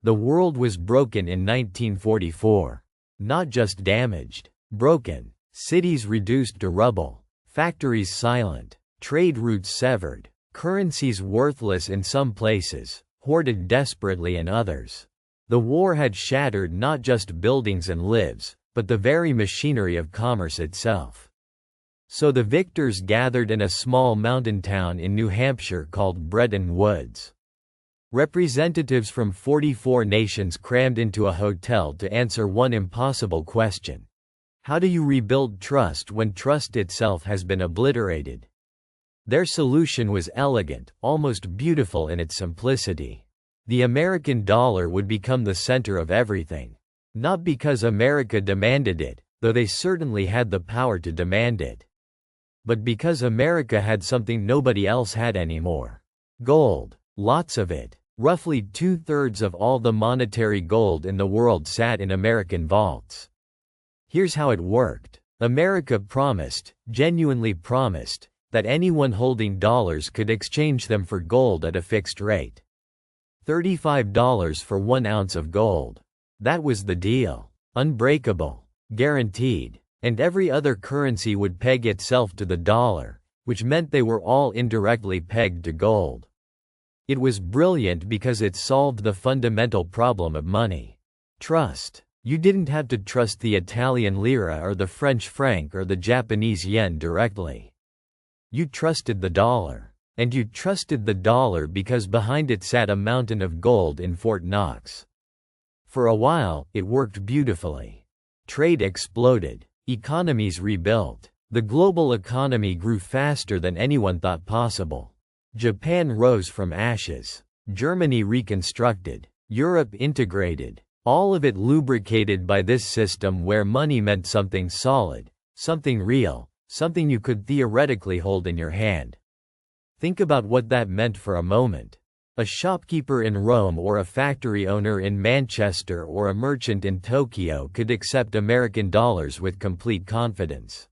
The world was broken in 1944. Not just damaged, broken. Cities reduced to rubble, factories silent, trade routes severed, currencies worthless in some places, hoarded desperately in others. The war had shattered not just buildings and lives, but the very machinery of commerce itself. So the victors gathered in a small mountain town in New Hampshire called Bretton Woods. Representatives from 44 nations crammed into a hotel to answer one impossible question. How do you rebuild trust when trust itself has been obliterated? Their solution was elegant, almost beautiful in its simplicity. The American dollar would become the center of everything. Not because America demanded it, though they certainly had the power to demand it, but because America had something nobody else had anymore. Gold. Lots of it. Roughly 2/3 of all the monetary gold in the world sat in American vaults. Here's how it worked. America promised, genuinely promised, that anyone holding dollars could exchange them for gold at a fixed rate. $35 for 1 ounce of gold. That was the deal. Unbreakable. Guaranteed. And every other currency would peg itself to the dollar, which meant they were all indirectly pegged to gold. It was brilliant because it solved the fundamental problem of money. Trust. You didn't have to trust the Italian lira or the French franc or the Japanese yen directly. You trusted the dollar. And you trusted the dollar because behind it sat a mountain of gold in Fort Knox. For a while, it worked beautifully. Trade exploded. Economies rebuilt. The global economy grew faster than anyone thought possible. Japan rose from ashes. Germany reconstructed. Europe integrated. All of it lubricated by this system where money meant something solid, something real, something you could theoretically hold in your hand. Think about what that meant for a moment. A shopkeeper in Rome or a factory owner in Manchester or a merchant in Tokyo could accept American dollars with complete confidence.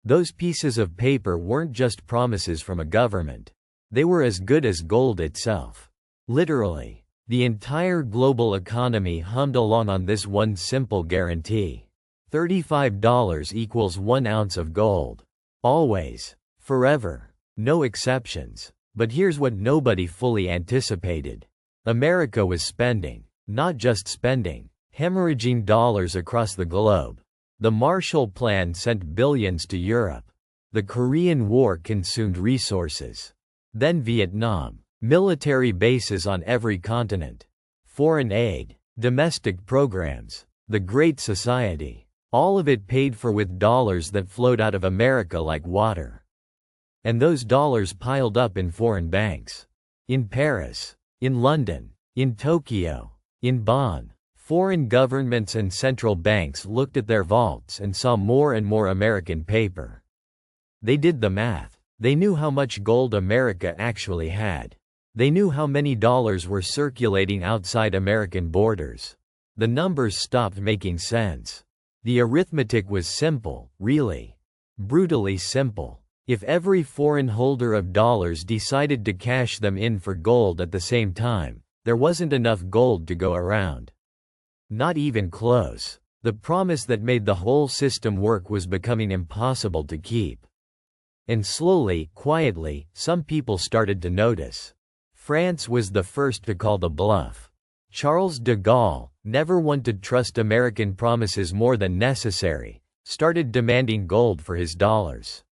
Those pieces of paper weren't just promises from a government. They were as good as gold itself. Literally, the entire global economy hummed along on this one simple guarantee. $35 equals 1 ounce of gold. Always. Forever. No exceptions. But here's what nobody fully anticipated. America was spending. Not just spending. Hemorrhaging dollars across the globe. The Marshall Plan sent billions to Europe. The Korean War consumed resources. Then Vietnam. Military bases on every continent. Foreign aid. Domestic programs. The Great Society. All of it paid for with dollars that flowed out of America like water. And those dollars piled up in foreign banks. In Paris. In London. In Tokyo. In Bonn. Foreign governments and central banks looked at their vaults and saw more and more American paper. They did the math. They knew how much gold America actually had. They knew how many dollars were circulating outside American borders. The numbers stopped making sense. The arithmetic was simple, really. Brutally simple. If every foreign holder of dollars decided to cash them in for gold at the same time, there wasn't enough gold to go around. Not even close. The promise that made the whole system work was becoming impossible to keep. And slowly, quietly, some people started to notice. France was the first to call the bluff. Charles de Gaulle, never one to trust American promises more than necessary, started demanding gold for his dollars.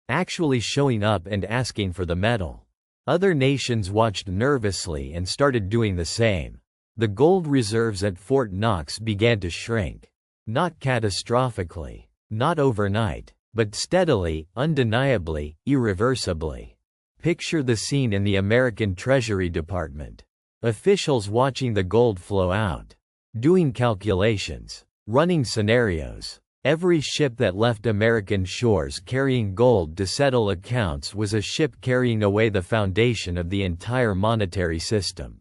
Actually showing up and asking for the metal. Other nations watched nervously and started doing the same. The gold reserves at Fort Knox began to shrink. Not catastrophically. Not overnight. But steadily, undeniably, irreversibly. Picture the scene in the American Treasury Department. Officials watching the gold flow out. Doing calculations. Running scenarios. Every ship that left American shores carrying gold to settle accounts was a ship carrying away the foundation of the entire monetary system.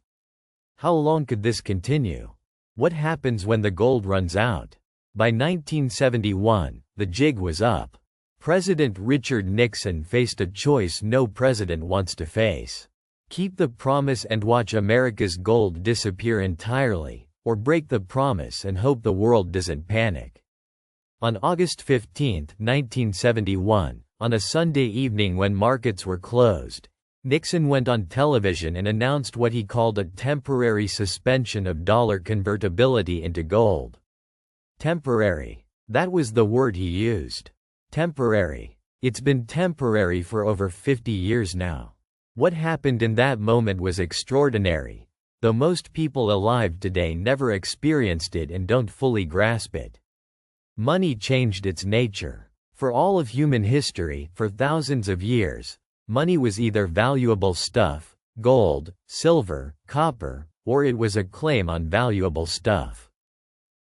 How long could this continue? What happens when the gold runs out? By 1971, the jig was up. President Richard Nixon faced a choice no president wants to face. Keep the promise and watch America's gold disappear entirely, or break the promise and hope the world doesn't panic. On August 15, 1971, on a Sunday evening when markets were closed, Nixon went on television and announced what he called a temporary suspension of dollar convertibility into gold. Temporary. That was the word he used. Temporary. It's been temporary for over 50 years now. What happened in that moment was extraordinary, though most people alive today never experienced it and don't fully grasp it. Money changed its nature. For all of human history, for thousands of years, money was either valuable stuff, gold, silver, copper, or it was a claim on valuable stuff.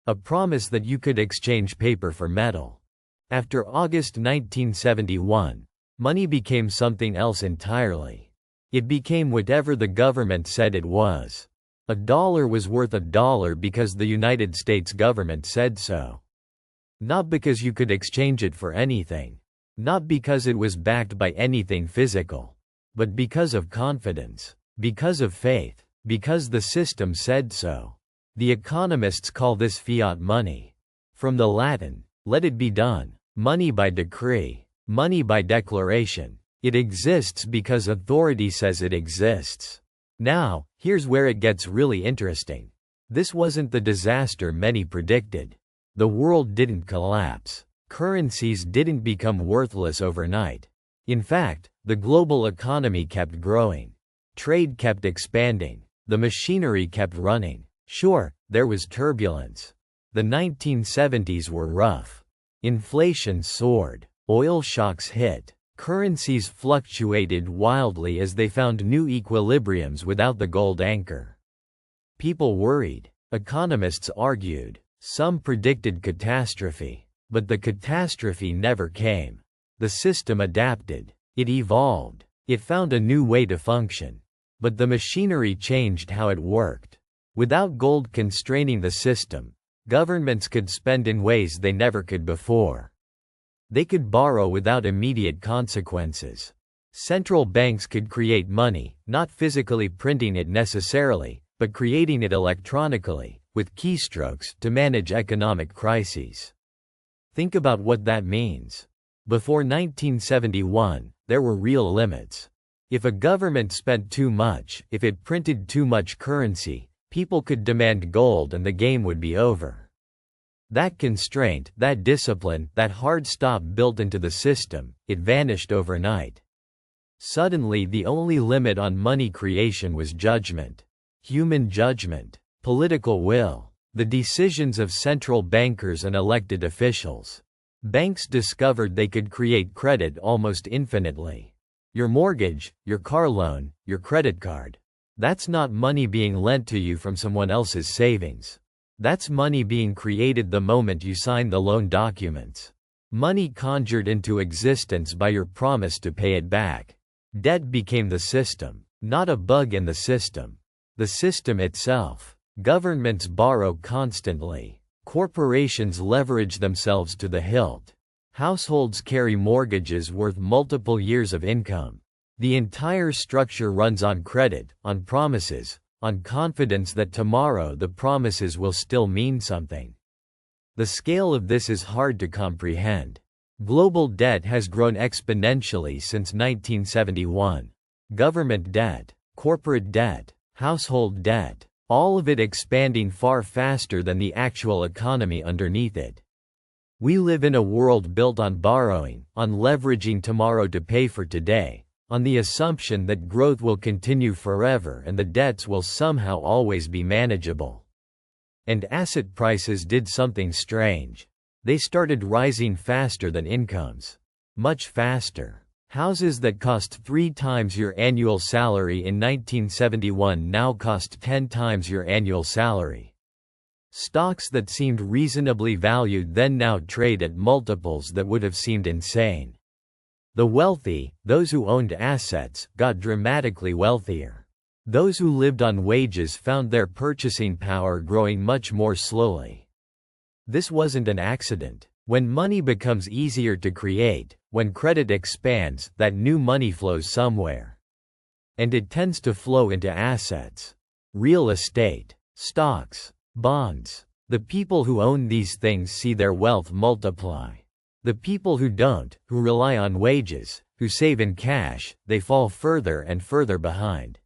A promise that you could exchange paper for metal. After August 1971, money became something else entirely. It became whatever the government said it was. A dollar was worth $1 because the United States government said so. Not because you could exchange it for anything. Not because it was backed by anything physical. But because of confidence. Because of faith. Because the system said so. The economists call this fiat money. From the Latin, let it be done. Money by decree. Money by declaration. It exists because authority says it exists. Now, here's where it gets really interesting. This wasn't the disaster many predicted. The world didn't collapse. Currencies didn't become worthless overnight. In fact, the global economy kept growing. Trade kept expanding. The machinery kept running. Sure, there was turbulence. The 1970s were rough. Inflation soared. Oil shocks hit. Currencies fluctuated wildly as they found new equilibriums without the gold anchor. People worried. Economists argued. Some predicted catastrophe. But the catastrophe never came. The system adapted. It evolved. It found a new way to function. But the machinery changed how it worked. Without gold constraining the system, governments could spend in ways they never could before. They could borrow without immediate consequences. Central banks could create money, not physically printing it necessarily, but creating it electronically, with keystrokes, to manage economic crises. Think about what that means. Before 1971, there were real limits. If a government spent too much, if it printed too much currency, people could demand gold and the game would be over. That constraint, that discipline, that hard stop built into the system, it vanished overnight. Suddenly the only limit on money creation was judgment. Human judgment. Political will. The decisions of central bankers and elected officials. Banks discovered they could create credit almost infinitely. Your mortgage, your car loan, your credit card. That's not money being lent to you from someone else's savings. That's money being created the moment you sign the loan documents. Money conjured into existence by your promise to pay it back. Debt became the system, not a bug in the system. The system itself. Governments borrow constantly. Corporations leverage themselves to the hilt. Households carry mortgages worth multiple years of income. The entire structure runs on credit, on promises, on confidence that tomorrow the promises will still mean something. The scale of this is hard to comprehend. Global debt has grown exponentially since 1971. Government debt, corporate debt, household debt. All of it expanding far faster than the actual economy underneath it. We live in a world built on borrowing, on leveraging tomorrow to pay for today, on the assumption that growth will continue forever and the debts will somehow always be manageable. And asset prices did something strange. They started rising faster than incomes. Much faster. Houses that cost 3 times your annual salary in 1971 now cost 10 times your annual salary. Stocks that seemed reasonably valued then now trade at multiples that would have seemed insane. The wealthy, those who owned assets, got dramatically wealthier. Those who lived on wages found their purchasing power growing much more slowly. This wasn't an accident. When money becomes easier to create, when credit expands, that new money flows somewhere. And it tends to flow into assets. Real estate, stocks, bonds. The people who own these things see their wealth multiply. The people who don't, who rely on wages, who save in cash, they fall further and further behind.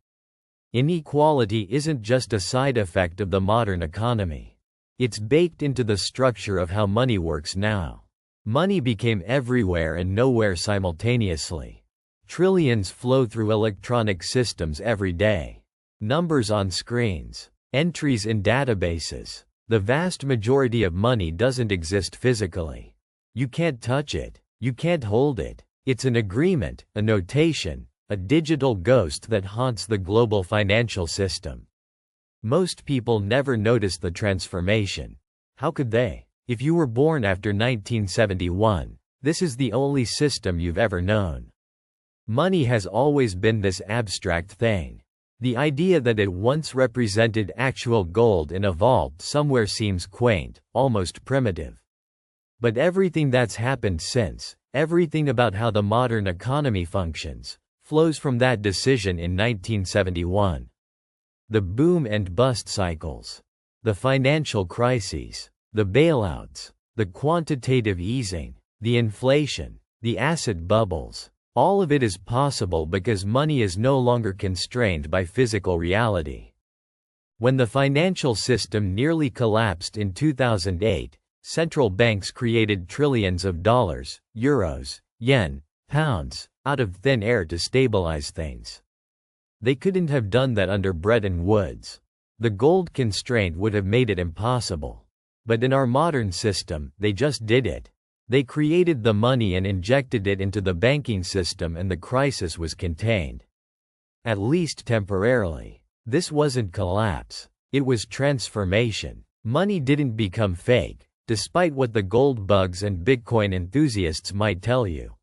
Inequality isn't just a side effect of the modern economy. It's baked into the structure of how money works now. Money became everywhere and nowhere simultaneously. Trillions flow through electronic systems every day. Numbers on screens, entries in databases. The vast majority of money doesn't exist physically. You can't touch it. You can't hold it. It's an agreement, a notation, a digital ghost that haunts the global financial system. Most people never notice the transformation. How could they? If you were born after 1971, this is the only system you've ever known. Money has always been this abstract thing. The idea that it once represented actual gold in a vault somewhere seems quaint, almost primitive. But everything that's happened since, everything about how the modern economy functions, flows from that decision in 1971. The boom and bust cycles, the financial crises, the bailouts, the quantitative easing, the inflation, the asset bubbles. All of it is possible because money is no longer constrained by physical reality. When the financial system nearly collapsed in 2008, central banks created trillions of dollars, euros, yen, pounds, out of thin air to stabilize things. They couldn't have done that under Bretton Woods. The gold constraint would have made it impossible. But in our modern system, they just did it. They created the money and injected it into the banking system, and the crisis was contained. At least temporarily. This wasn't collapse. It was transformation. Money didn't become fake, despite what the gold bugs and Bitcoin enthusiasts might tell you.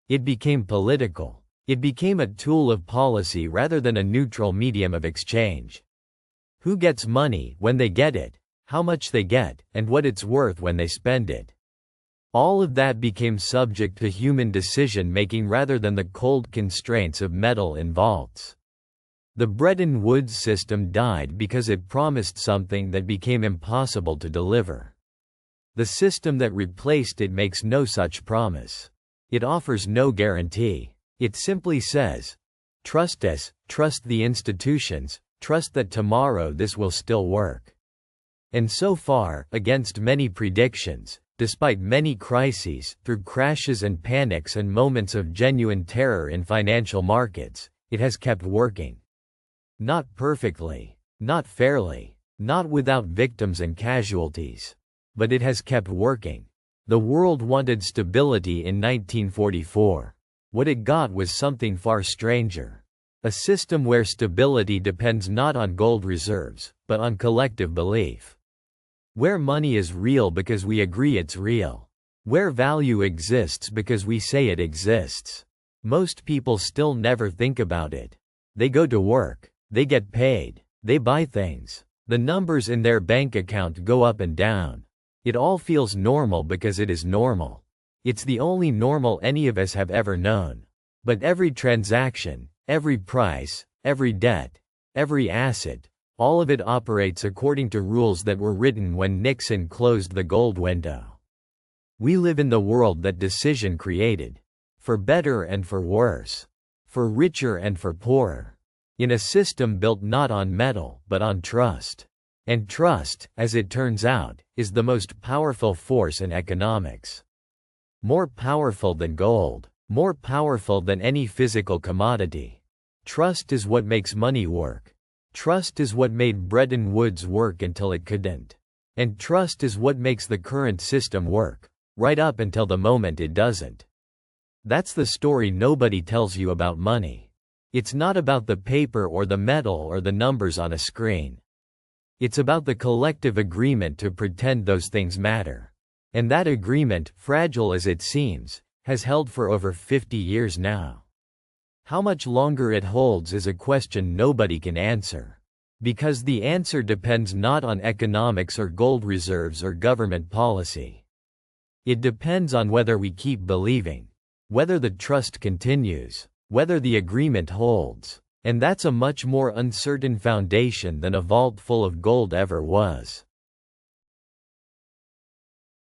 It became political. It became a tool of policy rather than a neutral medium of exchange. Who gets money when they get it, how much they get, and what it's worth when they spend it. All of that became subject to human decision-making rather than the cold constraints of metal in vaults. The Bretton Woods system died because it promised something that became impossible to deliver. The system that replaced it makes no such promise. It offers no guarantee. It simply says, trust us, trust the institutions, trust that tomorrow this will still work. And so far, against many predictions, despite many crises, through crashes and panics and moments of genuine terror in financial markets, it has kept working. Not perfectly, not fairly, not without victims and casualties. But it has kept working. The world wanted stability in 1944. What it got was something far stranger. A system where stability depends not on gold reserves, but on collective belief. Where money is real because we agree it's real. Where value exists because we say it exists. Most people still never think about it. They go to work. They get paid. They buy things. The numbers in their bank account go up and down. It all feels normal because it is normal. It's the only normal any of us have ever known. But every transaction, every price, every debt, every asset, all of it operates according to rules that were written when Nixon closed the gold window. We live in the world that decision created. For better and for worse. For richer and for poorer. In a system built not on metal, but on trust. And trust, as it turns out, is the most powerful force in economics. More powerful than gold. More powerful than any physical commodity. Trust is what makes money work. Trust is what made Bretton Woods work until it couldn't. And trust is what makes the current system work, right up until the moment it doesn't. That's the story nobody tells you about money. It's not about the paper or the metal or the numbers on a screen. It's about the collective agreement to pretend those things matter. And that agreement, fragile as it seems, has held for over 50 years now. How much longer it holds is a question nobody can answer. Because the answer depends not on economics or gold reserves or government policy. It depends on whether we keep believing. Whether the trust continues. Whether the agreement holds. And that's a much more uncertain foundation than a vault full of gold ever was.